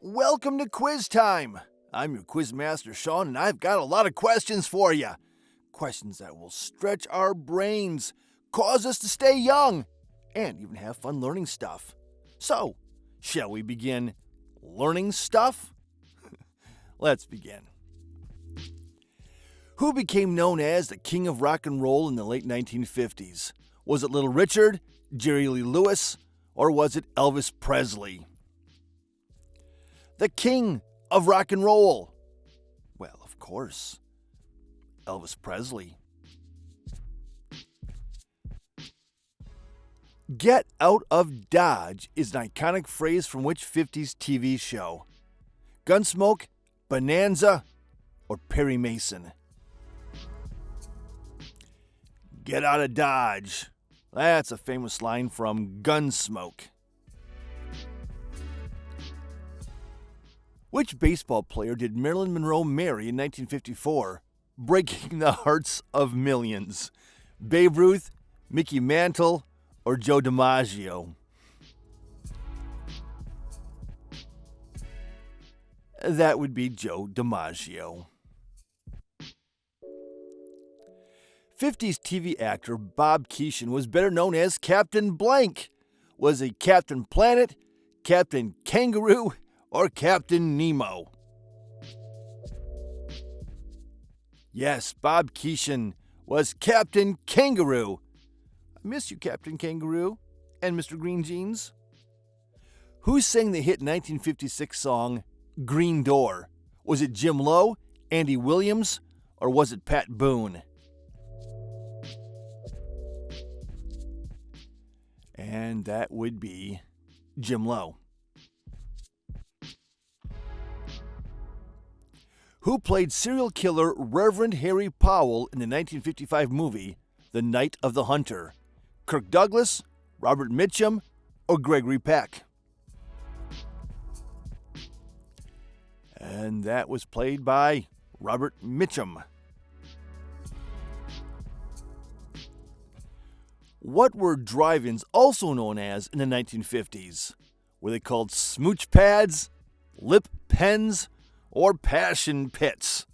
Welcome to Quiz Time. I'm your quiz master, Sean, and I've got a lot of questions for you. Questions that will stretch our brains, cause us to stay young, and even have fun learning stuff. So, shall we begin learning stuff? Let's begin. Who became known as the king of rock and roll in the late 1950s? Was it Little Richard, Jerry Lee Lewis, or was it Elvis Presley? The king of rock and roll. Well, of course, Elvis Presley. Get out of Dodge is an iconic phrase from which 50s TV show? Gunsmoke, Bonanza, or Perry Mason? Get out of Dodge. That's a famous line from Gunsmoke. Which baseball player did Marilyn Monroe marry in 1954, breaking the hearts of millions? Babe Ruth, Mickey Mantle, or Joe DiMaggio? That would be Joe DiMaggio. 50s TV actor Bob Keeshan was better known as Captain Blank. Was he Captain Planet, Captain Kangaroo, or Captain Nemo? Yes, Bob Keeshan was Captain Kangaroo. I miss you, Captain Kangaroo and Mr. Green Jeans. Who sang the hit 1956 song Green Door? Was it Jim Lowe, Andy Williams, or was it Pat Boone? And that would be Jim Lowe. Who played serial killer Reverend Harry Powell in the 1955 movie The Night of the Hunter? Kirk Douglas, Robert Mitchum, or Gregory Peck? And that was played by Robert Mitchum. What were drive-ins also known as in the 1950s? Were they called smooch pads, lip pens, or passion pits?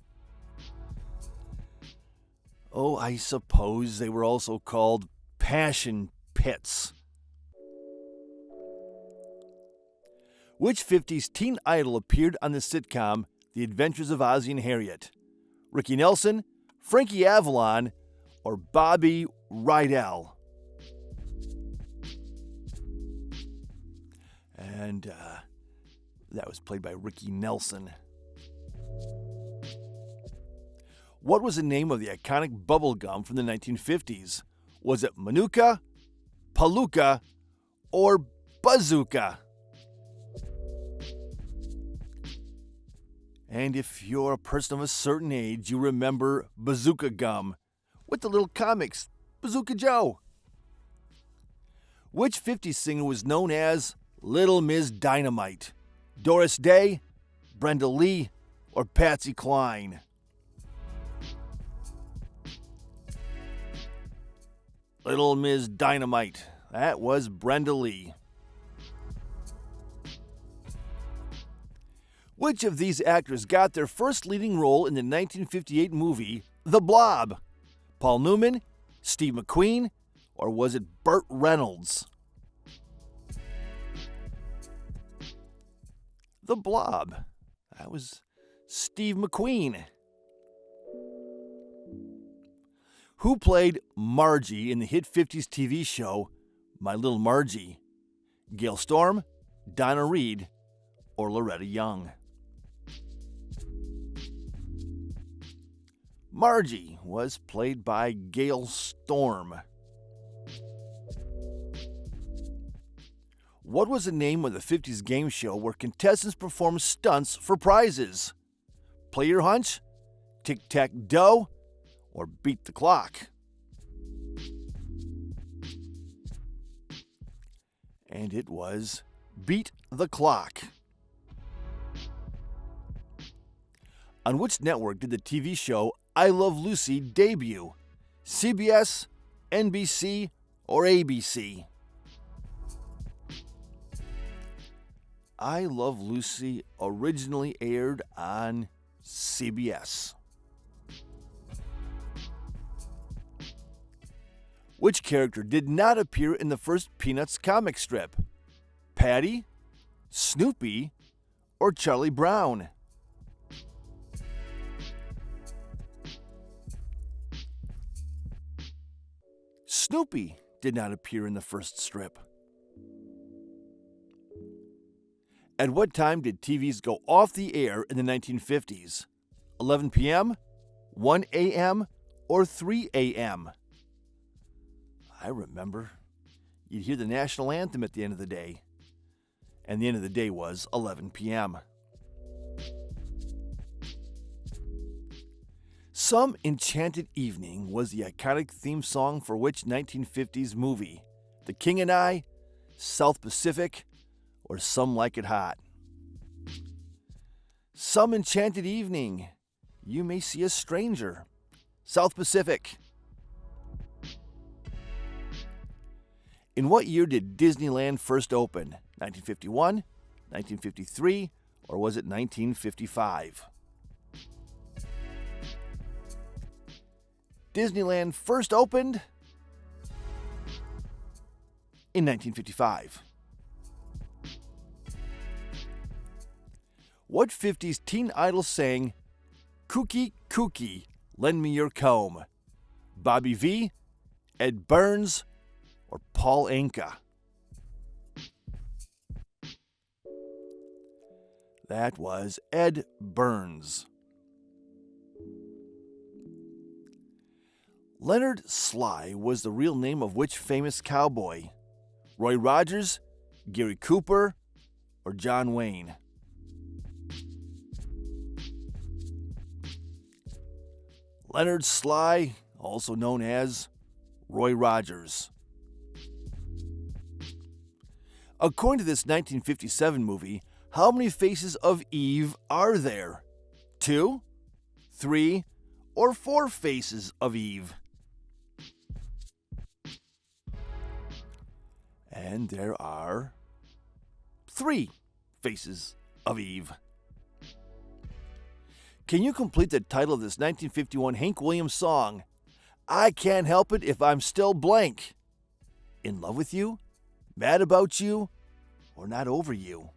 Oh, I suppose they were also called passion pits. Which 50s teen idol appeared on the sitcom The Adventures of Ozzie and Harriet? Ricky Nelson, Frankie Avalon, or Bobby Rydell? And that was played by Ricky Nelson. What was the name of the iconic bubble gum from the 1950s? Was it Manuka, Palooka, or Bazooka? And if you're a person of a certain age, you remember Bazooka gum with the little comics, Bazooka Joe. Which 50s singer was known as Little Miss Dynamite? Doris Day, Brenda Lee, or Patsy Cline? Little Miss Dynamite. That was Brenda Lee. Which of these actors got their first leading role in the 1958 movie The Blob? Paul Newman, Steve McQueen, or was it Burt Reynolds? The Blob. That was Steve McQueen. Who played Margie in the hit 50s TV show My Little Margie? Gail Storm, Donna Reed, or Loretta Young? Margie was played by Gail Storm. What was the name of the 50s game show where contestants performed stunts for prizes? Play Your Hunch, Tic-Tac-Doe, or Beat the Clock? And it was Beat the Clock. On which network did the TV show I Love Lucy debut? CBS, NBC, or ABC? I Love Lucy originally aired on CBS? Which character did not appear in the first Peanuts comic strip? Patty, Snoopy, or Charlie Brown? Snoopy did not appear in the first strip. At what time did TVs go off the air in the 1950s? 11 p.m., 1 a.m., or 3 a.m.? I remember. You'd hear the national anthem at the end of the day. And the end of the day was 11 p.m. Some Enchanted Evening was the iconic theme song for which 1950s movie? The King and I, South Pacific, or Some Like It Hot? Some Enchanted Evening. You may see a stranger. South Pacific. In what year did Disneyland first open? 1951, 1953, or was it 1955? Disneyland first opened in 1955. What 50s teen idol sang "Kooky Kooky, Lend Me Your Comb"? Bobby V, Ed Burns, or Paul Anka? That was Ed Burns. Leonard Sly was the real name of which famous cowboy? Roy Rogers, Gary Cooper, or John Wayne? Leonard Sly, also known as Roy Rogers. According to this 1957 movie, how many faces of Eve are there? 2, 3, or 4 faces of Eve? And there are 3 faces of Eve. Can you complete the title of this 1951 Hank Williams song? I Can't Help It If I'm Still Blank. In love with you? Mad about you? Or not over you?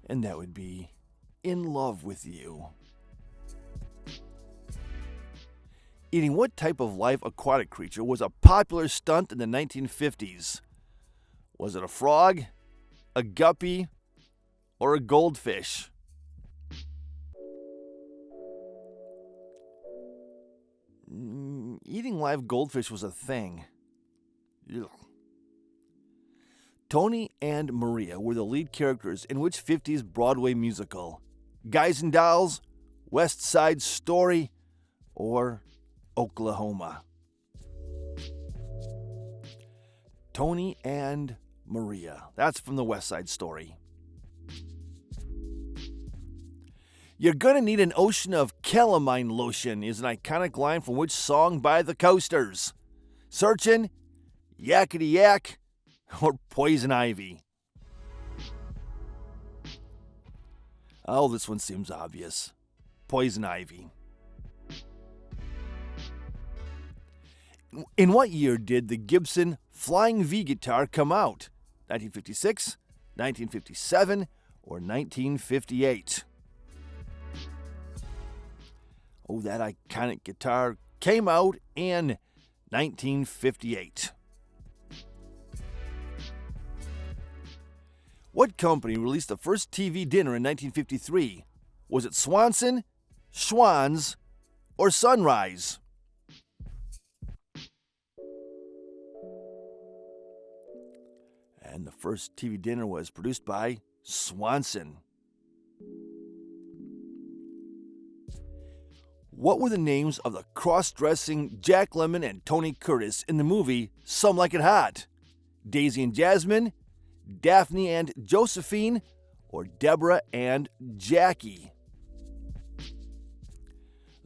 And that would be In Love with You. Eating what type of live aquatic creature was a popular stunt in the 1950s? Was it a frog, a guppy, or a goldfish? Eating live goldfish was a thing. Ugh. Tony and Maria were the lead characters in which 50s Broadway musical? Guys and Dolls, West Side Story, or Oklahoma? Tony and Maria. That's from the West Side Story. You're gonna need an ocean of calamine lotion is an iconic line from which song by the Coasters? Searchin', Yakety Yak, or Poison Ivy? Oh, this one seems obvious. Poison Ivy. In what year did the Gibson Flying V guitar come out? 1956, 1957, or 1958? Oh, that iconic guitar came out in 1958. What company released the first TV dinner in 1953? Was it Swanson, Schwann's, or Sunrise? And the first TV dinner was produced by Swanson. What were the names of the cross-dressing Jack Lemmon and Tony Curtis in the movie Some Like It Hot? Daisy and Jasmine, Daphne and Josephine, or Deborah and Jackie?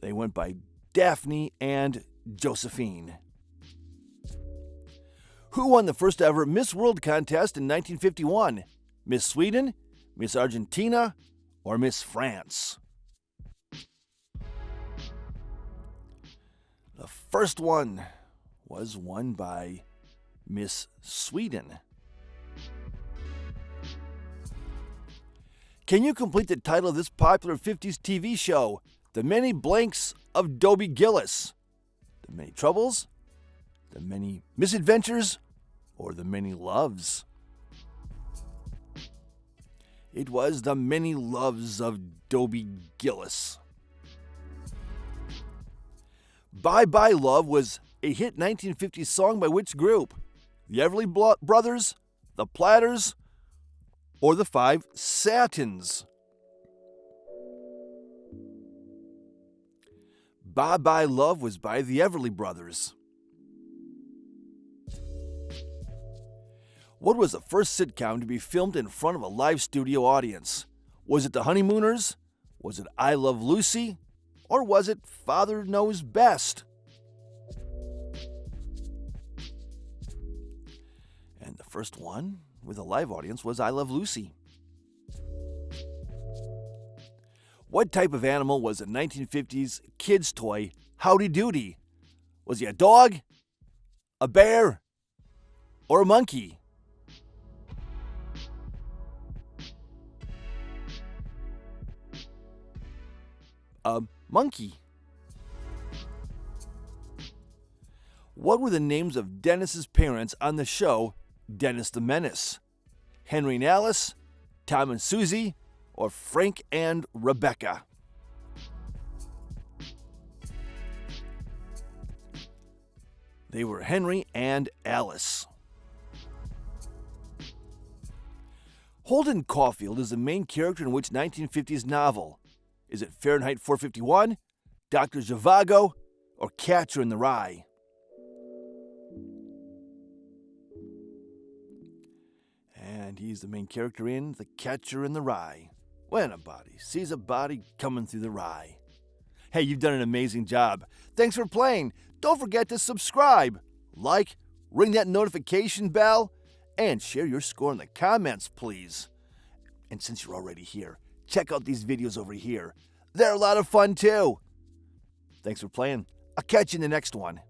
They went by Daphne and Josephine. Who won the first ever Miss World contest in 1951? Miss Sweden, Miss Argentina, or Miss France? The first one was won by Miss Sweden. Can you complete the title of this popular 50s TV show? The Many Blanks of Dobie Gillis. The Many Troubles, The Many Misadventures, or The Many Loves? It was The Many Loves of Dobie Gillis. Bye Bye Love was a hit 1950s song by which group? The Everly Brothers, the Platters, or the Five Satins? Bye Bye Love was by the Everly Brothers. What was the first sitcom to be filmed in front of a live studio audience? Was it The Honeymooners? Was it I Love Lucy? Or was it Father Knows Best? And the first one with a live audience was I Love Lucy. What type of animal was a 1950s kids' toy Howdy Doody? Was he a dog, a bear, or a monkey? A monkey. What were the names of Dennis's parents on the show Dennis the Menace? Henry and Alice, Tom and Susie, or Frank and Rebecca? They were Henry and Alice. Holden Caulfield is the main character in which 1950s novel? Is it Fahrenheit 451, Dr. Zhivago, or Catcher in the Rye? And he's the main character in The Catcher in the Rye. When a body sees a body coming through the rye. Hey, you've done an amazing job. Thanks for playing. Don't forget to subscribe, like, ring that notification bell, and share your score in the comments, please. And since you're already here, check out these videos over here. They're a lot of fun, too. Thanks for playing. I'll catch you in the next one.